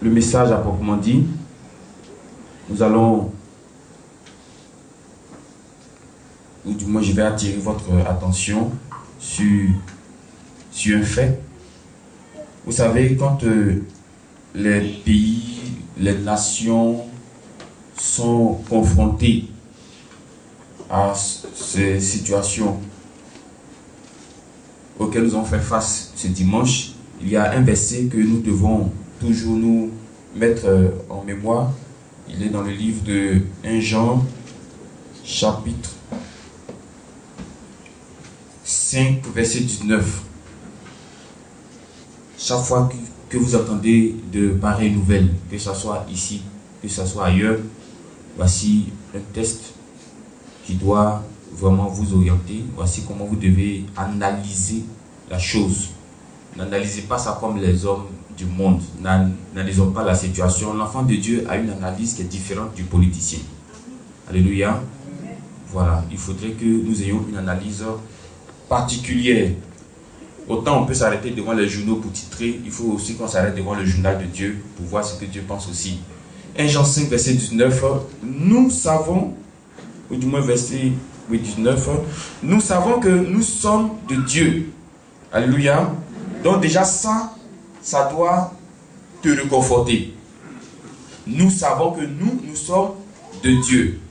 le message à proprement dit, nous allons, ou du moins je vais attirer votre attention sur un fait. Vous savez, quand les pays, les nations sont confrontés à ces situations auxquelles nous avons fait face ce dimanche, il y a un verset que nous devons toujours nous mettre en mémoire. Il est dans le livre de 1 Jean, chapitre 5, verset 19. Chaque fois que vous entendez de pareilles nouvelles, que ce soit ici, que ce soit ailleurs, voici un test qui doit vraiment vous orienter. Voici comment vous devez analyser la chose. N'analysez pas ça comme les hommes du monde. N'analysons pas la situation. L'enfant de Dieu a une analyse qui est différente du politicien. Alléluia. Voilà, il faudrait que nous ayons une analyse particulière. Autant on peut s'arrêter devant les journaux pour titrer, il faut aussi qu'on s'arrête devant le journal de Dieu pour voir ce que Dieu pense aussi. 1 Jean 5, verset 19, nous savons, ou du moins verset 19, nous savons que nous sommes de Dieu. Alléluia. Donc déjà ça doit te réconforter. Nous savons que nous sommes de Dieu.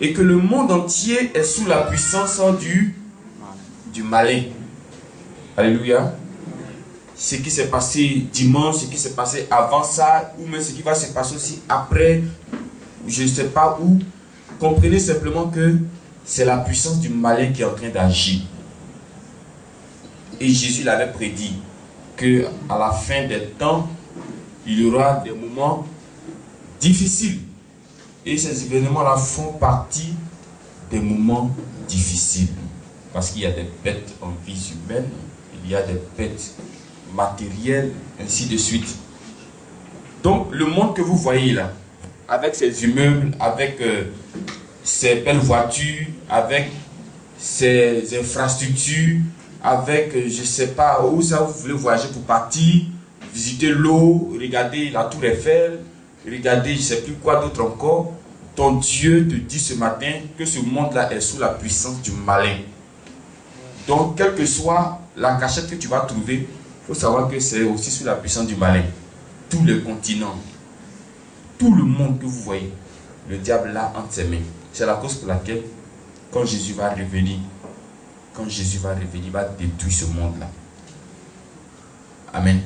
Et que le monde entier est sous la puissance du malin. Alléluia. Ce qui s'est passé dimanche, ce qui s'est passé avant ça, ou même ce qui va se passer aussi après, je ne sais pas où, comprenez simplement que c'est la puissance du malin qui est en train d'agir. Et Jésus l'avait prédit qu'à la fin des temps, il y aura des moments difficiles. Et ces événements-là font partie des moments difficiles. Parce qu'il y a des bêtes en vie humaine, il y a des bêtes matérielles, ainsi de suite. Donc le monde que vous voyez là, avec ses immeubles, avec ses belles voitures, avec ses infrastructures, avec je ne sais pas où ça vous voulez voyager pour partir, visiter l'eau, regarder la tour Eiffel, regarder je ne sais plus quoi d'autre encore. Ton Dieu te dit ce matin que ce monde-là est sous la puissance du malin. Donc, quelle que soit la cachette que tu vas trouver, il faut savoir que c'est aussi sous la puissance du malin. Tous les continents, tout le monde que vous voyez, le diable l'a entre ses mains. C'est la cause pour laquelle, quand Jésus va revenir, il va détruire ce monde-là. Amen.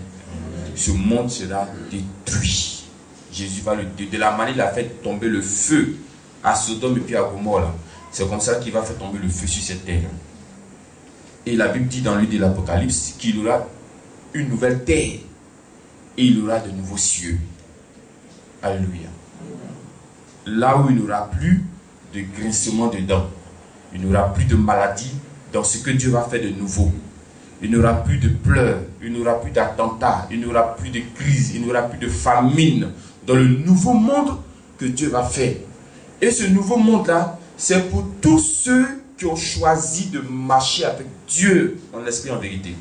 Ce monde sera détruit. Jésus va le détruire. De la manière il a fait tomber le feu à Sodome et puis à Gomorrhe. C'est comme ça qu'il va faire tomber le feu sur cette terre. Et la Bible dit dans le livre de l'Apocalypse qu'il y aura une nouvelle terre et il y aura de nouveaux cieux. Alléluia. Là où il n'y aura plus de grincement de dents, il n'y aura plus de maladie dans ce que Dieu va faire de nouveau. Il n'y aura plus de pleurs, il n'y aura plus d'attentats, il n'y aura plus de crises, il n'y aura plus de famine dans le nouveau monde que Dieu va faire. Et ce nouveau monde-là, c'est pour tous ceux qui ont choisi de marcher avec Dieu dans l'esprit en vérité.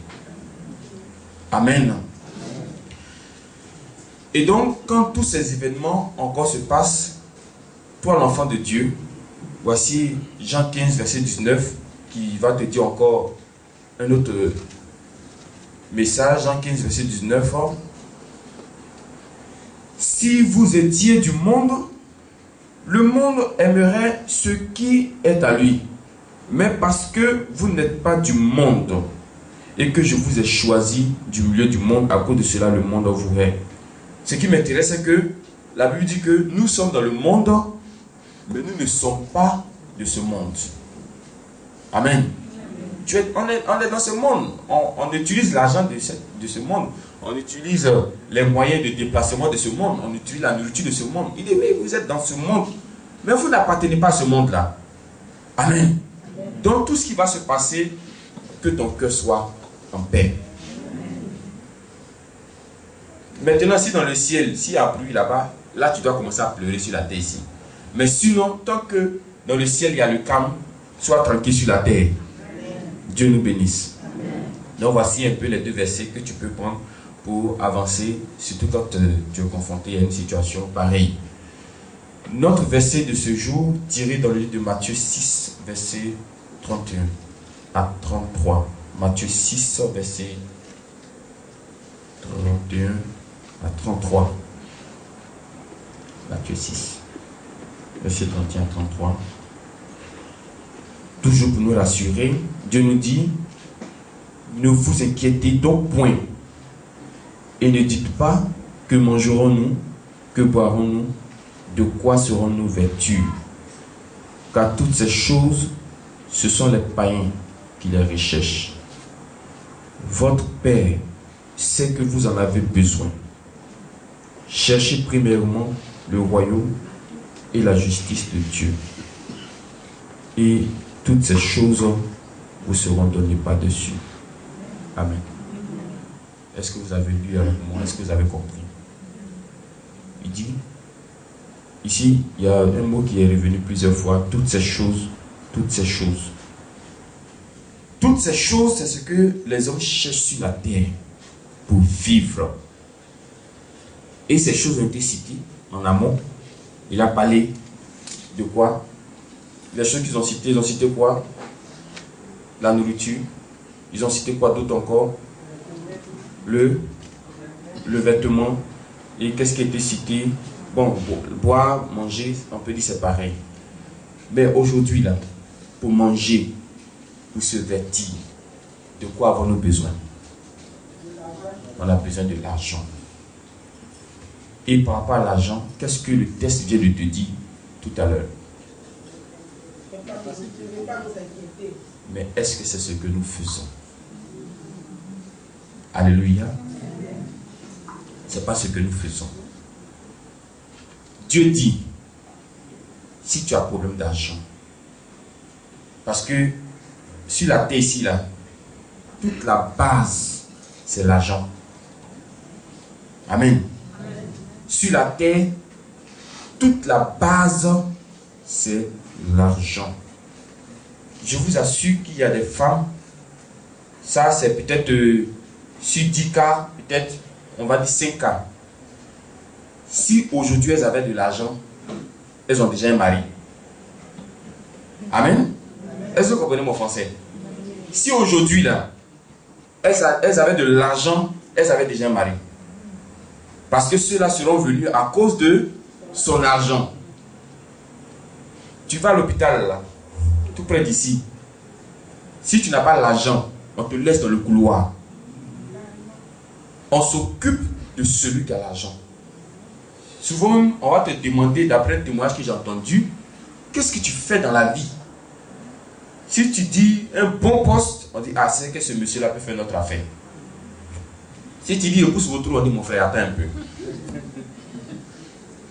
Amen. Et donc, quand tous ces événements encore se passent, toi l'enfant de Dieu, voici Jean 15, verset 19, qui va te dire encore un autre message. Jean 15, verset 19. Si vous étiez du monde, le monde aimerait ce qui est à lui. Mais parce que vous n'êtes pas du monde et que je vous ai choisi du milieu du monde, à cause de cela, le monde vous hait. Ce qui m'intéresse, c'est que la Bible dit que nous sommes dans le monde, mais nous ne sommes pas de ce monde. Amen. On est dans ce monde. On utilise l'argent de ce monde. On utilise les moyens de déplacement de ce monde. On utilise la nourriture de ce monde. Il dit, oui, vous êtes dans ce monde, mais vous n'appartenez pas à ce monde-là. Amen. Donc tout ce qui va se passer, que ton cœur soit en paix. Maintenant, si dans le ciel, s'il y a pluie là-bas, là tu dois commencer à pleurer sur la terre ici. Mais sinon, tant que dans le ciel il y a le calme, sois tranquille sur la terre. Dieu nous bénisse. Donc voici un peu les deux versets que tu peux prendre pour avancer, surtout quand tu es confronté à une situation pareille. Notre verset de ce jour, tiré dans le livre de Matthieu 6, verset 31 à 33. Matthieu 6, verset 31 à 33. Matthieu 6, verset 31 à 33. Toujours pour nous rassurer, Dieu nous dit, ne vous inquiétez donc point et ne dites pas que mangerons-nous, que boirons-nous, de quoi serons-nous vêtus, car toutes ces choses, ce sont les païens qui les recherchent. Votre Père sait que vous en avez besoin. Cherchez premièrement le royaume et la justice de Dieu, et toutes ces choses vous seront données par-dessus. Amen. Est-ce que vous avez lu avec moi? Est-ce que vous avez compris? Il dit, ici, il y a un mot qui est revenu plusieurs fois, toutes ces choses, toutes ces choses. Toutes ces choses, c'est ce que les hommes cherchent sur la terre pour vivre. Et ces choses ont été citées en amont. Il a parlé de quoi? Les choses qu'ils ont citées, ils ont cité quoi? La nourriture. Ils ont cité quoi d'autre encore? Le vêtement. Et qu'est-ce qui a été cité? Bon, boire, manger, on peut dire c'est pareil. Mais aujourd'hui, là, pour manger, pour se vêtir, de quoi avons-nous besoin? On a besoin de l'argent. Et par rapport à l'argent, qu'est-ce que le texte vient de te dire tout à l'heure? Mais est-ce que c'est ce que nous faisons? Alléluia. Ce n'est pas ce que nous faisons. Dieu dit, si tu as problème d'argent, parce que sur la terre ici, là, toute la base, c'est l'argent. Amen. Sur la terre, toute la base, c'est l'argent. Je vous assure qu'il y a des femmes, ça c'est peut-être sur 10 cas, peut-être on va dire 5 cas. Si aujourd'hui elles avaient de l'argent, elles ont déjà un mari. Amen. Est-ce que vous comprenez mon français? Si aujourd'hui là, elles avaient de l'argent, elles avaient déjà un mari. Parce que ceux-là seront venus à cause de son argent. Tu vas à l'hôpital là, tout près d'ici. Si tu n'as pas l'argent, on te laisse dans le couloir. On s'occupe de celui qui a l'argent. Souvent, on va te demander, d'après le témoignage que j'ai entendu, qu'est-ce que tu fais dans la vie? Si tu dis un bon poste, on dit, ah, c'est que ce monsieur-là peut faire notre affaire. Si tu dis, pousse votre trou, on dit, mon frère, attends un peu.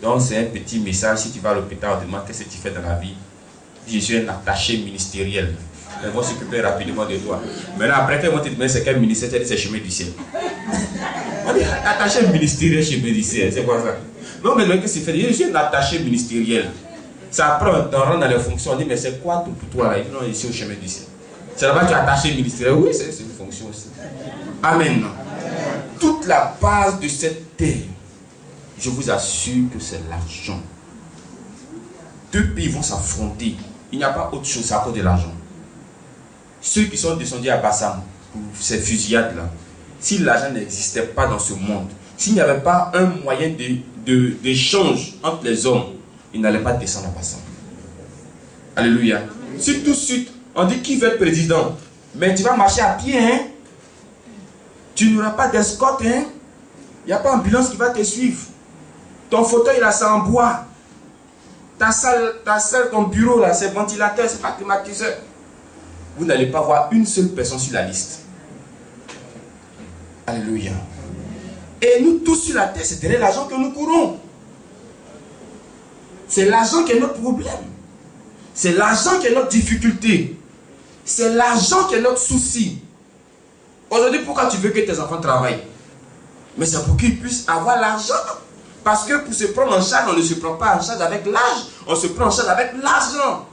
Donc, c'est un petit message. Si tu vas à l'hôpital, on demande qu'est-ce que tu fais dans la vie. Je suis un attaché ministériel. Ils vont s'occuper rapidement de toi. Maintenant, après, quand ils vont te demander c'est quel ministère, tu as dit c'est chemin du ciel. On dit, attaché ministériel, chemin du ciel, c'est quoi ça? Non, mais qu'est-ce que tu fais? Je suis un attaché ministériel. Ça après, on rentre dans les fonctions, on dit, mais c'est quoi tout pour toi là? Non, ici au chemin du ciel. C'est là-bas que tu es attaché ministériel. Oui, c'est une fonction aussi. Amen. Toute la base de cette terre, je vous assure que c'est l'argent. Deux pays vont s'affronter. Il n'y a pas autre chose à cause de l'argent. Ceux qui sont descendus à Bassam, pour ces fusillades-là, si l'argent n'existait pas dans ce monde, s'il n'y avait pas un moyen d'échange entre les hommes, ils n'allaient pas descendre à Bassam. Alléluia. Si tout de suite, on dit qui veut être président, mais tu vas marcher à pied, hein? Tu n'auras pas d'escorte, hein? Il n'y a pas d'ambulance qui va te suivre. Ton fauteuil là, c'est en bois. Ta salle, ton bureau là, c'est ventilateur, c'est pas climatiseur. Vous n'allez pas voir une seule personne sur la liste. Alléluia. Et nous tous sur la terre, c'est derrière l'argent que nous courons. C'est l'argent qui est notre problème. C'est l'argent qui est notre difficulté. C'est l'argent qui est notre souci. Aujourd'hui, pourquoi tu veux que tes enfants travaillent? Mais c'est pour qu'ils puissent avoir l'argent. Parce que pour se prendre en charge, on ne se prend pas en charge avec l'âge. On se prend en charge avec l'argent.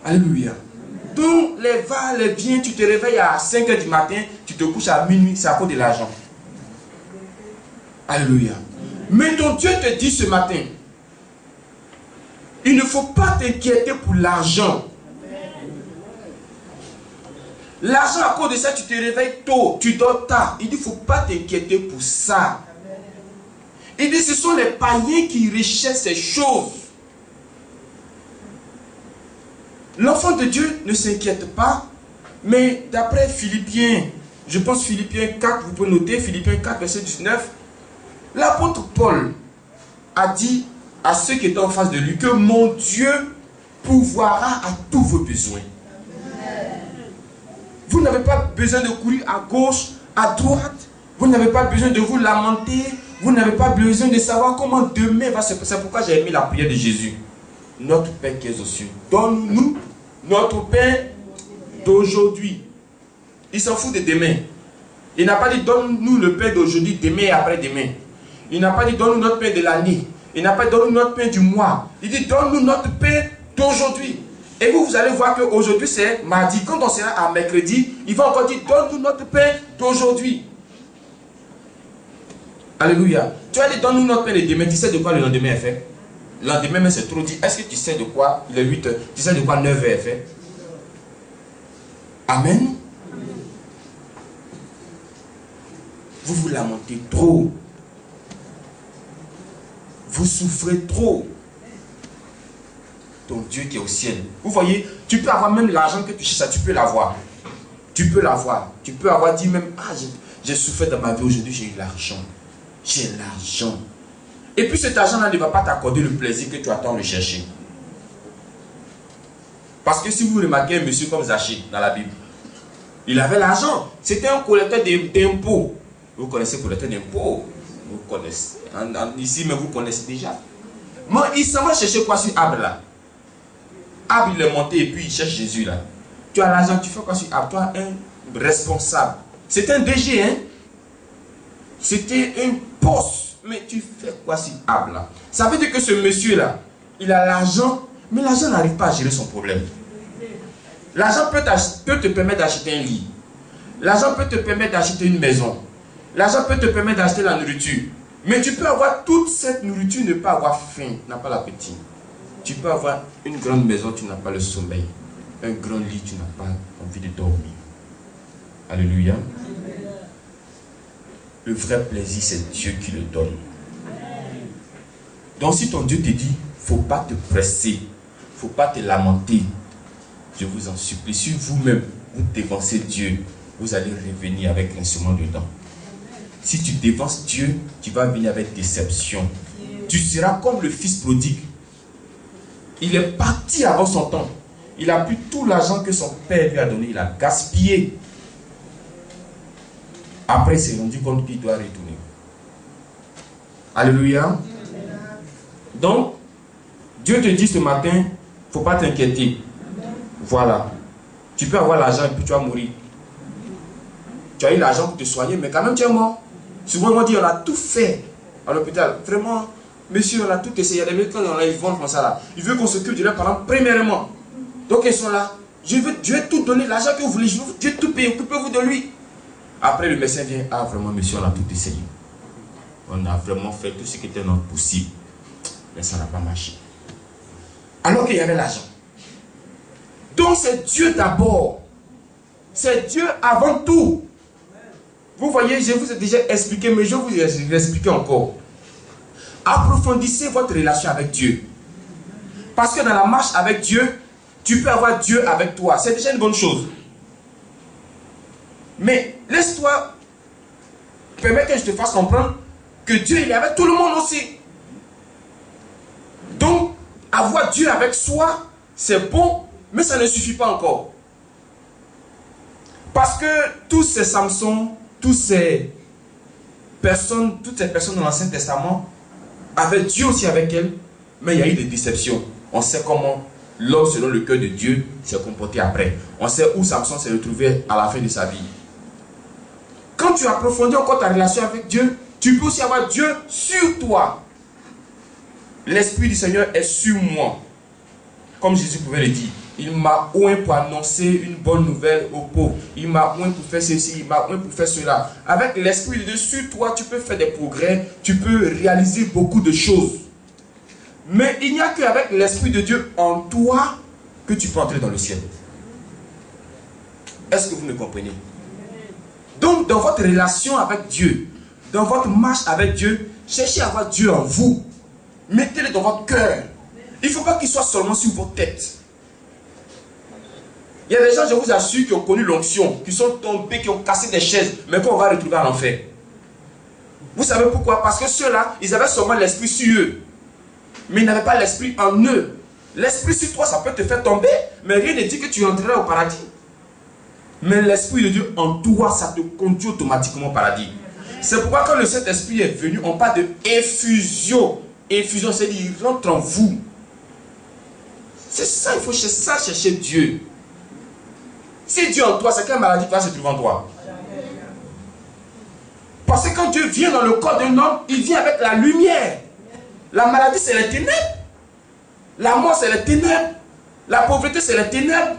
Alléluia. Donc, les va, les viens, tu te réveilles à 5 h du matin, tu te couches à minuit, c'est à cause de l'argent. Alléluia. Mais ton Dieu te dit ce matin, il ne faut pas t'inquiéter pour l'argent. L'argent, à cause de ça, tu te réveilles tôt, tu dors tard. Il dit, il ne faut pas t'inquiéter pour ça. Il dit, ce sont les païens qui recherchent ces choses. L'enfant de Dieu ne s'inquiète pas, mais d'après Philippiens, je pense Philippiens 4, vous pouvez noter, Philippiens 4, verset 19, l'apôtre Paul a dit à ceux qui étaient en face de lui que mon Dieu pourvoira à tous vos besoins. Vous n'avez pas besoin de courir à gauche, à droite. Vous n'avez pas besoin de vous lamenter. Vous n'avez pas besoin de savoir comment demain va se passer. C'est pourquoi j'ai mis la prière de Jésus. Notre Père qui es aux cieux, donne-nous notre Père d'aujourd'hui. Il s'en fout de demain. Il n'a pas dit donne-nous le Père d'aujourd'hui, demain et après-demain. Il n'a pas dit donne-nous notre Père de l'année. Il n'a pas dit donne-nous notre Père du mois. Il dit donne-nous notre Père d'aujourd'hui. Et vous allez voir qu'aujourd'hui c'est mardi. Quand on sera à mercredi, il va encore dire donne-nous notre pain d'aujourd'hui. Alléluia. Tu vas dire donne-nous notre pain de demain. Tu sais de quoi le lendemain est fait? Le lendemain, mais c'est trop dit. Est-ce que tu sais de quoi il est 8 heures? Tu sais de quoi 9 heures est fait? Amen. Vous vous lamentez trop. Vous souffrez trop. Ton Dieu qui est au ciel. Vous voyez, tu peux avoir même l'argent que tu cherches, tu peux l'avoir. Tu peux l'avoir. Tu peux avoir dit même, ah, j'ai souffert dans ma vie aujourd'hui, j'ai eu l'argent. J'ai l'argent. Et puis cet argent-là ne va pas t'accorder le plaisir que tu attends de chercher. Parce que si vous remarquez un monsieur comme Zachée dans la Bible, il avait l'argent. C'était un collecteur d'impôts. Vous connaissez le collecteur d'impôts? Vous connaissez. Ici, mais vous connaissez déjà. Moi, il s'en va chercher quoi sur Abraham là? Ab, il est monté et puis il cherche Jésus là. Tu as l'argent, tu fais quoi sur Ab? Toi, un responsable. C'est un DG, hein? C'était un poste. Mais tu fais quoi sur Ab là? Ça veut dire que ce monsieur là, il a l'argent, mais l'argent n'arrive pas à gérer son problème. L'argent peut te permettre d'acheter un lit. L'argent peut te permettre d'acheter une maison. L'argent peut te permettre d'acheter la nourriture. Mais tu peux avoir toute cette nourriture, ne pas avoir faim, n'a pas l'appétit. Tu peux avoir une grande maison, tu n'as pas le sommeil. Un grand lit, tu n'as pas envie de dormir. Alléluia. Le vrai plaisir, c'est Dieu qui le donne. Donc si ton Dieu te dit, il ne faut pas te presser, il ne faut pas te lamenter, je vous en supplie, si vous-même, vous dévancez Dieu, vous allez revenir avec l'instrument dedans. Si tu dévances Dieu, tu vas venir avec déception. Tu seras comme le fils prodigue. Il est parti avant son temps. Il a pris tout l'argent que son père lui a donné. Il a gaspillé. Après, il s'est rendu compte qu'il doit retourner. Alléluia. Donc, Dieu te dit ce matin, il ne faut pas t'inquiéter. Voilà. Tu peux avoir l'argent et puis tu vas mourir. Tu as eu l'argent pour te soigner, mais quand même tu es mort. Souvent, on m'a dit, on a tout fait à l'hôpital. Vraiment, monsieur, on a tout essayé. Il y a des médecins, ils vont comme ça là. Ils veulent qu'on s'occupe de leurs parents premièrement. Donc, ils sont là. Dieu veut tout donner, l'argent que vous voulez. Dieu veut tout payer, occupez-vous de lui. Après, le médecin vient, ah vraiment, monsieur, on a tout essayé. On a vraiment fait tout ce qui était notre possible. Mais ça n'a pas marché. Alors qu'il y avait l'argent. Donc, c'est Dieu d'abord. C'est Dieu avant tout. Vous voyez, je vous ai déjà expliqué, mais je vais vous expliquer encore. Approfondissez votre relation avec Dieu. Parce que dans la marche avec Dieu, tu peux avoir Dieu avec toi. C'est déjà une bonne chose. Mais laisse-toi, permets que je te fasse comprendre que Dieu, il est avec tout le monde aussi. Donc, avoir Dieu avec soi, c'est bon, mais ça ne suffit pas encore. Parce que tous ces Samson, toutes ces personnes dans l'Ancien Testament avaient Dieu aussi avec elles, mais il y a eu des déceptions. On sait comment l'homme selon le cœur de Dieu s'est comporté après. On sait où Samson s'est retrouvé à la fin de sa vie. Quand tu approfondis encore ta relation avec Dieu, tu peux aussi avoir Dieu sur toi. L'Esprit du Seigneur est sur moi. Comme Jésus pouvait le dire. Il m'a oint pour annoncer une bonne nouvelle aux pauvres. Il m'a oint pour faire ceci, il m'a oint pour faire cela. Avec l'Esprit de Dieu sur toi, tu peux faire des progrès, tu peux réaliser beaucoup de choses. Mais il n'y a qu'avec l'Esprit de Dieu en toi que tu peux entrer dans le ciel. Est-ce que vous me comprenez? Donc, dans votre relation avec Dieu, dans votre marche avec Dieu, cherchez à avoir Dieu en vous. Mettez-le dans votre cœur. Il ne faut pas qu'il soit seulement sur votre tête. Il y a des gens, je vous assure, qui ont connu l'onction, qui sont tombés, qui ont cassé des chaises, mais qu'on va retrouver à l'enfer. Vous savez pourquoi? Parce que ceux-là, ils avaient seulement l'esprit sur eux. Mais ils n'avaient pas l'esprit en eux. L'esprit sur toi, ça peut te faire tomber, mais rien ne dit que tu entreras au paradis. Mais l'Esprit de Dieu en toi, ça te conduit automatiquement au paradis. C'est pourquoi quand le Saint-Esprit est venu, on parle de effusion. Effusion, c'est-à-dire il rentre en vous. C'est ça, il faut chercher Dieu. Si Dieu en toi, c'est quelle maladie qui va se trouver en toi? Parce que quand Dieu vient dans le corps d'un homme, il vient avec la lumière. La maladie, c'est les ténèbres. La mort, c'est les ténèbres. La pauvreté, c'est les ténèbres.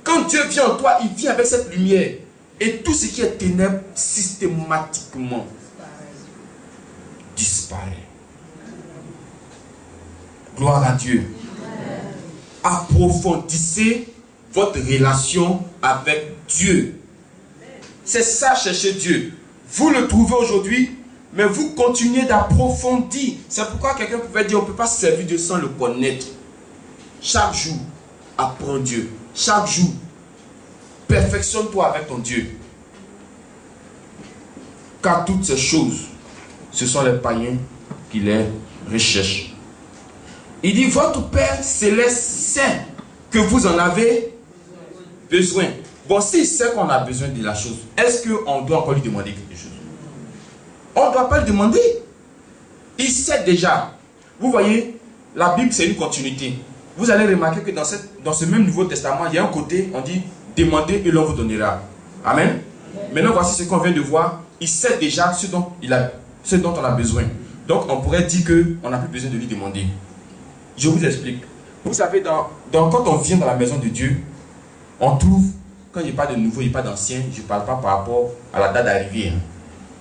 Quand Dieu vient en toi, il vient avec cette lumière. Et tout ce qui est ténèbres, systématiquement, disparaît. Gloire à Dieu. Approfondissez votre relation avec Dieu. C'est ça, chercher Dieu. Vous le trouvez aujourd'hui, mais vous continuez d'approfondir. C'est pourquoi quelqu'un pouvait dire, on ne peut pas servir Dieu sans le connaître. Chaque jour, apprends Dieu. Chaque jour, perfectionne-toi avec ton Dieu. Car toutes ces choses, ce sont les païens qui les recherchent. Il dit, votre Père céleste sait que vous en avez besoin. Bon, s'il sait qu'on a besoin de la chose, est-ce qu'on doit encore lui demander quelque chose? On ne doit pas le demander. Il sait déjà. Vous voyez, la Bible, c'est une continuité. Vous allez remarquer que dans ce même Nouveau Testament, il y a un côté, on dit, demandez et l'on vous donnera. Amen. Maintenant, voici ce qu'on vient de voir. Il sait déjà ce dont on a besoin. Donc, on pourrait dire qu'on n'a plus besoin de lui demander. Je vous explique. Vous savez, quand on vient dans la maison de Dieu, on trouve, quand il parle de nouveau, il parle d'ancien, je ne parle pas par rapport à la date d'arrivée.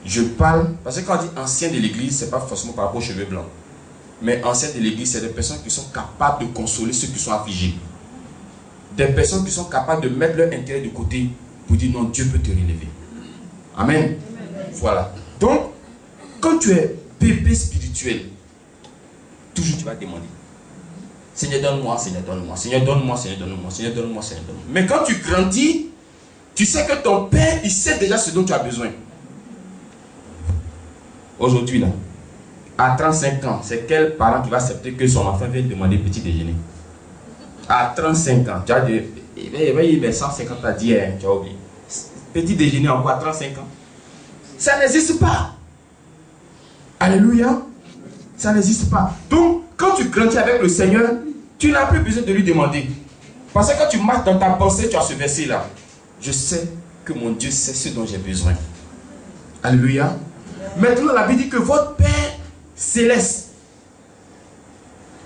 Je parle, parce que quand on dit ancien de l'église, ce n'est pas forcément par rapport aux cheveux blancs. Mais ancien de l'église, c'est des personnes qui sont capables de consoler ceux qui sont affligés. Des personnes qui sont capables de mettre leur intérêt de côté pour dire non, Dieu peut te relever. Amen. Voilà. Donc, quand tu es bébé spirituel, toujours tu vas demander. Seigneur, donne-moi, Seigneur, donne-moi. Seigneur, donne-moi, Seigneur, donne-moi. Seigneur, donne-moi, Seigneur, donne-moi. Mais quand tu grandis, tu sais que ton Père, il sait déjà ce dont tu as besoin. Aujourd'hui, là, à 35 ans, c'est quel parent qui va accepter que son enfant vienne demander petit déjeuner? À 35 ans, tu as dit, il va y 150 à dire, tu as oublié. Petit déjeuner en quoi, à 35 ans? Ça n'existe pas. Alléluia. Ça n'existe pas. Donc, quand tu grandis avec le Seigneur, tu n'as plus besoin de lui demander. Parce que quand tu marches dans ta pensée, tu as ce verset-là. Je sais que mon Dieu sait ce dont j'ai besoin. Alléluia. Maintenant, la Bible dit que votre Père céleste.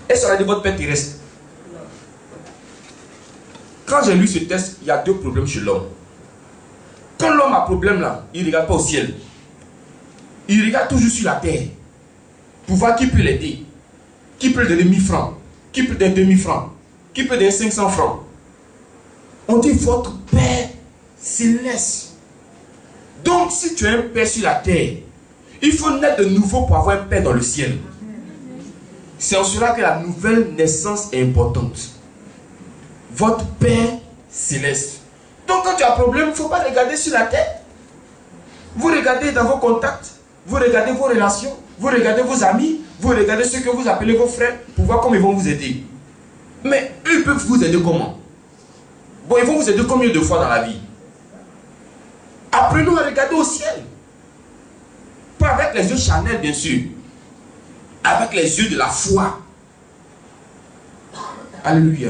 Et ça va dire votre Père terrestre. Quand j'ai lu ce texte, il y a deux problèmes chez l'homme. Quand l'homme a un problème là, il ne regarde pas au ciel. Il regarde toujours sur la terre. Pour voir qui peut l'aider. Qui peut donner 1000 francs. Qui peut donner 2000 francs. Qui peut donner 500 francs. On dit votre Père céleste. Donc si tu as un Père sur la terre, il faut naître de nouveau pour avoir un Père dans le ciel. C'est en cela que la nouvelle naissance est importante. Votre Père céleste. Donc quand tu as un problème, il ne faut pas regarder sur la terre. Vous regardez dans vos contacts, vous regardez vos relations, vous regardez vos amis, vous regardez ceux que vous appelez vos frères pour voir comment ils vont vous aider. Mais eux peuvent vous aider comment? Bon, ils vont vous aider combien de fois dans la vie? Apprenons à regarder au ciel. Pas avec les yeux charnels, bien sûr. Avec les yeux de la foi. Alléluia.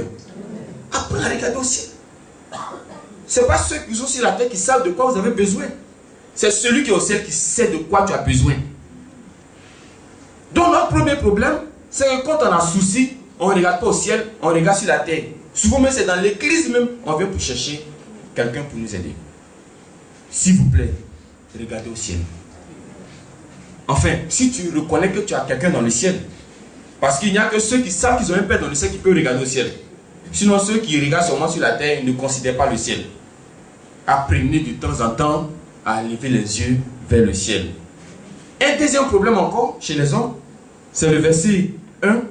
Apprenez à regarder au ciel. Ce n'est pas ceux qui sont sur la terre qui savent de quoi vous avez besoin. C'est celui qui est au ciel qui sait de quoi tu as besoin. Donc notre premier problème, c'est que quand on a souci, on ne regarde pas au ciel, on regarde sur la terre. Souvent même c'est dans l'église même, on vient pour chercher quelqu'un pour nous aider. S'il vous plaît, regardez au ciel. Enfin, si tu reconnais que tu as quelqu'un dans le ciel, parce qu'il n'y a que ceux qui savent qu'ils ont un Père dans le ciel qui peuvent regarder au ciel. Sinon, ceux qui regardent seulement sur la terre, ils ne considèrent pas le ciel. Apprenez de temps en temps à lever les yeux vers le ciel. Un deuxième problème encore chez les hommes, c'est le verset 1.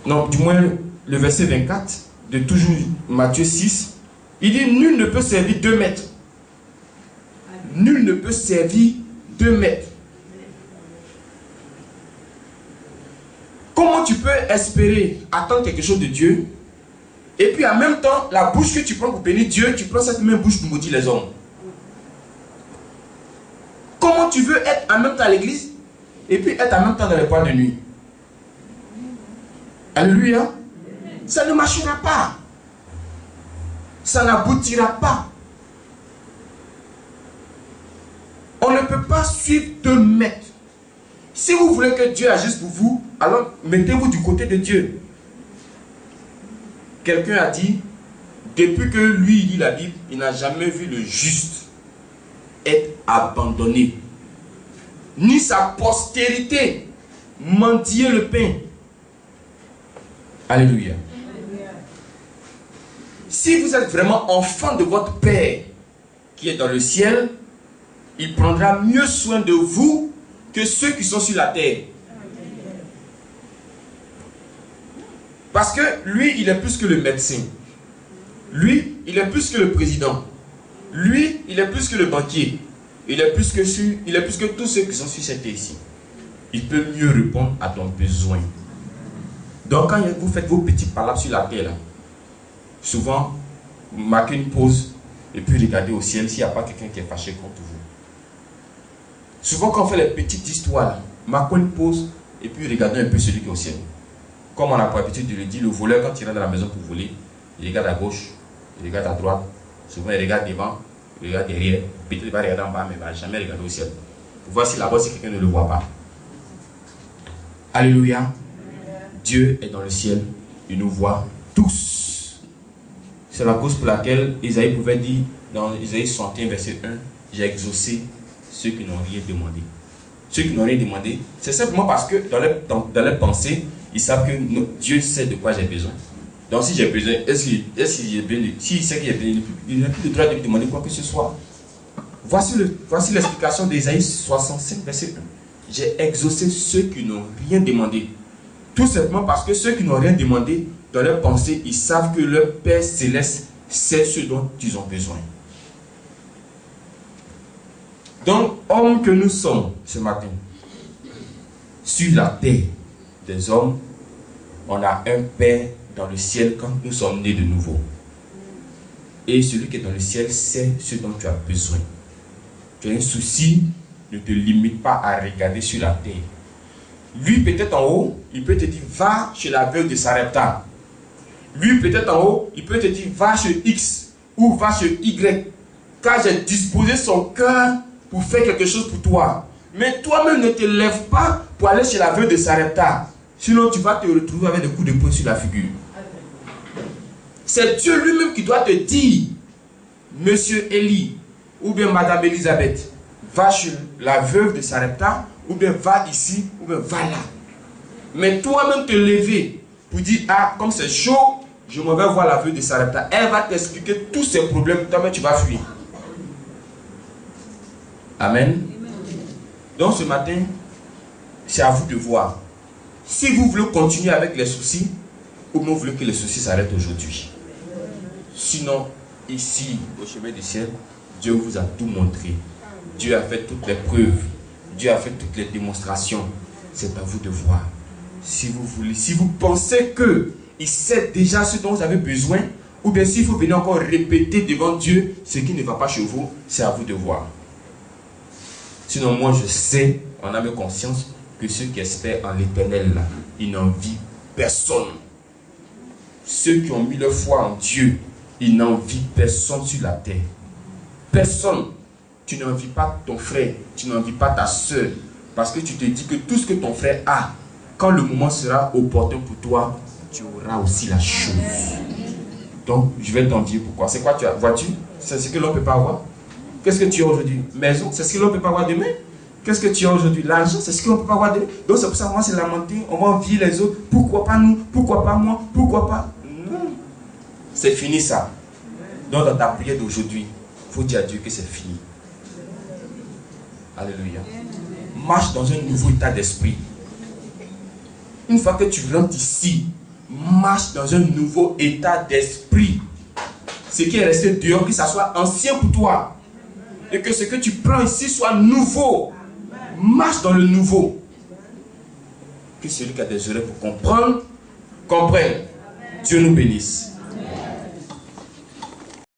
Non, du moins le verset 24 de toujours Matthieu 6. Il dit, nul ne peut servir 2 maîtres. Nul ne peut servir 2 maîtres. Comment tu peux espérer attendre quelque chose de Dieu et puis en même temps, la bouche que tu prends pour bénir Dieu, tu prends cette même bouche pour maudire les hommes? Comment tu veux être en même temps à l'église et puis être en même temps dans les boîtes de nuit? Alléluia. Ça ne marchera pas. Ça n'aboutira pas. On ne peut pas suivre 2 maîtres. Si vous voulez que Dieu agisse pour vous, alors mettez-vous du côté de Dieu. Quelqu'un a dit, depuis que lui lit la Bible, il n'a jamais vu le juste être abandonné, ni sa postérité mendier le pain. Alléluia. Si vous êtes vraiment enfant de votre Père qui est dans le ciel, il prendra mieux soin de vous que ceux qui sont sur la terre. Parce que lui, il est plus que le médecin. Lui, il est plus que le président. Lui, il est plus que le banquier. Il est plus que tous ceux qui sont sur cette terre ici. Il peut mieux répondre à ton besoin. Donc quand vous faites vos petits palabres sur la terre, là, souvent, vous marquez une pause et puis regardez au ciel s'il n'y a pas quelqu'un qui est fâché contre vous. Souvent quand on fait les petites histoires, marquons une pause et puis regardez un peu celui qui est au ciel. Comme on a pour habitude de le dire, le voleur quand il rentre dans la maison pour voler, il regarde à gauche, il regarde à droite, souvent il regarde devant, il regarde derrière, peut-être il va regarder en bas mais il ne va jamais regarder au ciel. Pour voir si là-bas si quelqu'un ne le voit pas. Alléluia. Dieu est dans le ciel, il nous voit tous. C'est la cause pour laquelle Isaïe pouvait dire dans Isaïe 61 verset 1, j'ai exaucé ceux qui n'ont rien demandé. Ceux qui n'ont rien demandé, c'est simplement parce que dans leur pensée, ils savent que Dieu sait de quoi j'ai besoin. Donc si j'ai besoin, s'il sait qu'il y a besoin, il n'a plus le droit de lui demander quoi que ce soit. Voici l'explication d'Isaïe 65 verset 1. J'ai exaucé ceux qui n'ont rien demandé. Tout simplement parce que ceux qui n'ont rien demandé, dans leur pensée, ils savent que leur Père Céleste sait ce dont ils ont besoin. Donc, hommes que nous sommes ce matin, sur la terre des hommes, on a un Père dans le ciel quand nous sommes nés de nouveau. Et celui qui est dans le ciel sait ce dont tu as besoin. Tu as un souci, ne te limite pas à regarder sur la terre. Lui, peut-être en haut, il peut te dire, va chez la veuve de Sarepta. Lui, peut-être en haut, il peut te dire, va chez X ou va chez Y. Car j'ai disposé son cœur pour faire quelque chose pour toi. Mais toi-même, ne te lève pas pour aller chez la veuve de Sarepta. Sinon, tu vas te retrouver avec des coups de poing sur la figure. C'est Dieu lui-même qui doit te dire, Monsieur Élie, ou bien Madame Elisabeth, va chez la veuve de Sarepta, ou bien va ici, ou bien va là. Mais toi-même te lever pour dire, ah, comme c'est chaud, je m'en vais voir la veuve de Sarepta. Elle va t'expliquer tous ces problèmes, toi-même tu vas fuir. Amen. Donc ce matin, c'est à vous de voir. Si vous voulez continuer avec les soucis, ou bien vous voulez que les soucis s'arrêtent aujourd'hui. Sinon, ici, au chemin du ciel, Dieu vous a tout montré. Dieu a fait toutes les preuves. Dieu a fait toutes les démonstrations. C'est à vous de voir. Si vous voulez, si vous pensez qu'il sait déjà ce dont vous avez besoin, ou bien s'il faut venir encore répéter devant Dieu ce qui ne va pas chez vous, c'est à vous de voir. Sinon, moi je sais, en âme et conscience, que ceux qui espèrent en l'éternel, ils n'envient personne. Ceux qui ont mis leur foi en Dieu, ils n'envient personne sur la terre. Personne. Tu n'envies pas ton frère, tu n'envies pas ta soeur, parce que tu te dis que tout ce que ton frère a, quand le moment sera opportun pour toi, tu auras aussi la chose. Donc, je vais t'en dire pourquoi. C'est quoi tu as? Voiture, c'est ce que l'on ne peut pas avoir. Qu'est-ce que tu as aujourd'hui? Maison, c'est ce que l'on ne peut pas avoir demain. Qu'est-ce que tu as aujourd'hui? L'argent, c'est ce que l'on ne peut pas avoir demain. Donc, c'est pour ça que moi, c'est lamenter. On va envier les autres. Pourquoi pas nous? Pourquoi pas moi? Pourquoi pas? Non. C'est fini ça. Donc, dans ta prière d'aujourd'hui, il faut dire à Dieu que c'est fini. Alléluia. Marche dans un nouveau état d'esprit. Une fois que tu rentres ici, marche dans un nouveau état d'esprit. Ce qui est resté dehors, que ça soit ancien pour toi. Et que ce que tu prends ici soit nouveau. Marche dans le nouveau. Que celui qui a des oreilles pour comprendre, comprenne. Dieu nous bénisse.